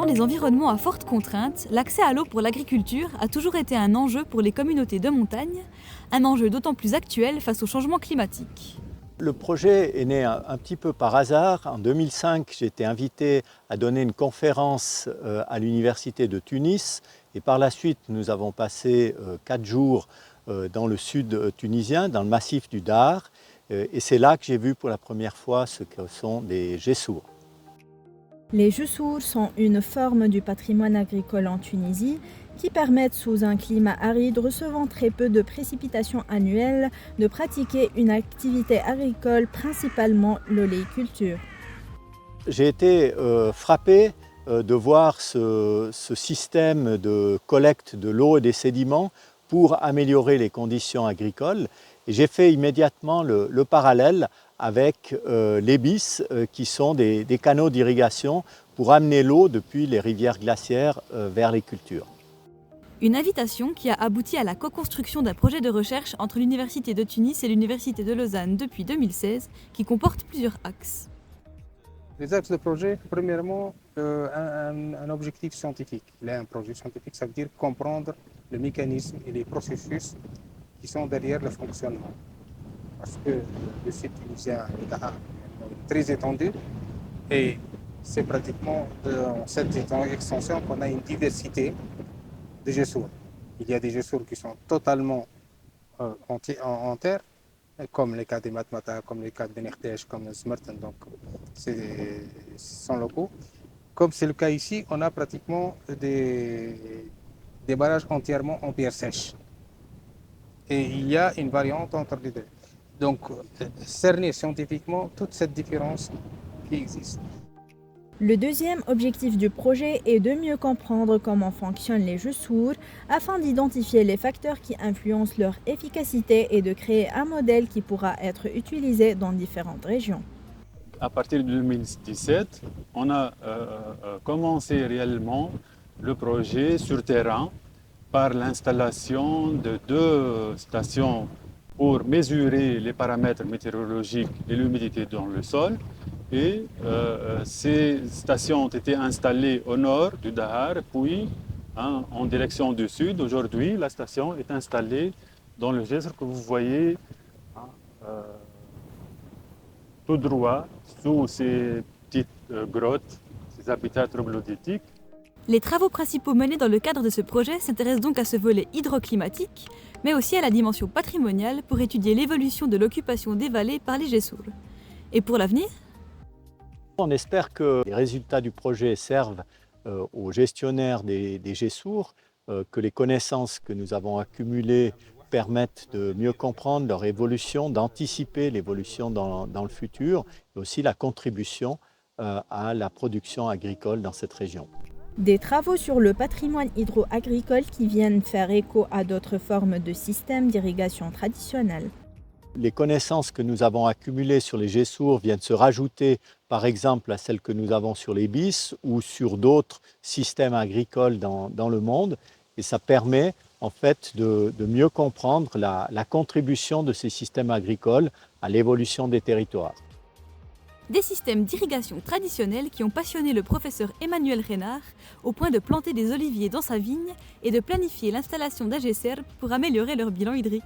Dans les environnements à forte contrainte, l'accès à l'eau pour l'agriculture a toujours été un enjeu pour les communautés de montagne, un enjeu d'autant plus actuel face au changement climatique. Le projet est né un petit peu par hasard. En 2005, j'ai été invité à donner une conférence à l'université de Tunis et par la suite, nous avons passé 4 jours dans le sud tunisien, dans le massif du Dar, et c'est là que j'ai vu pour la première fois ce que sont des gessours. Les gessours sont une forme du patrimoine agricole en Tunisie qui permettent, sous un climat aride recevant très peu de précipitations annuelles, de pratiquer une activité agricole, principalement l'oléiculture. J'ai été frappé de voir ce système de collecte de l'eau et des sédiments pour améliorer les conditions agricoles. Et j'ai fait immédiatement le parallèle avec les BIS qui sont des canaux d'irrigation pour amener l'eau depuis les rivières glaciaires vers les cultures. Une invitation qui a abouti à la co-construction d'un projet de recherche entre l'Université de Tunis et l'Université de Lausanne depuis 2016 qui comporte plusieurs axes. Les axes de projet, premièrement, un objectif scientifique. Là, un projet scientifique, ça veut dire comprendre le mécanisme et les processus qui sont derrière le fonctionnement. Parce que le site tunisien est très étendu et c'est pratiquement dans cette extension qu'on a une diversité de gessours. Il y a des gessours qui sont totalement en terre, comme les cas des Matmata, comme les cas de Benertej, comme Smerten, donc ce sont locaux. Comme c'est le cas ici, on a pratiquement des barrages entièrement en pierre sèche. Et il y a une variante entre les deux. Donc, cerner scientifiquement toute cette différence qui existe. Le deuxième objectif du projet est de mieux comprendre comment fonctionnent les gessours afin d'identifier les facteurs qui influencent leur efficacité et de créer un modèle qui pourra être utilisé dans différentes régions. À partir de 2017, on a commencé réellement le projet sur terrain par l'installation de 2 stations pour mesurer les paramètres météorologiques et l'humidité dans le sol. Et ces stations ont été installées au nord du Dahar, puis en direction du sud. Aujourd'hui, la station est installée dans le geyser que vous voyez tout droit sous ces petites grottes, ces habitats troglodytiques. Les travaux principaux menés dans le cadre de ce projet s'intéressent donc à ce volet hydroclimatique, mais aussi à la dimension patrimoniale pour étudier l'évolution de l'occupation des vallées par les gessours. Et pour l'avenir ? On espère que les résultats du projet servent aux gestionnaires des gessours, que les connaissances que nous avons accumulées permettent de mieux comprendre leur évolution, d'anticiper l'évolution dans le futur, et aussi la contribution à la production agricole dans cette région. Des travaux sur le patrimoine hydro-agricole qui viennent faire écho à d'autres formes de systèmes d'irrigation traditionnels. Les connaissances que nous avons accumulées sur les gessours viennent se rajouter par exemple à celles que nous avons sur les BIS ou sur d'autres systèmes agricoles dans le monde. Et ça permet en fait de mieux comprendre la contribution de ces systèmes agricoles à l'évolution des territoires. Des systèmes d'irrigation traditionnels qui ont passionné le professeur Emmanuel Renard au point de planter des oliviers dans sa vigne et de planifier l'installation d'AGSERB pour améliorer leur bilan hydrique.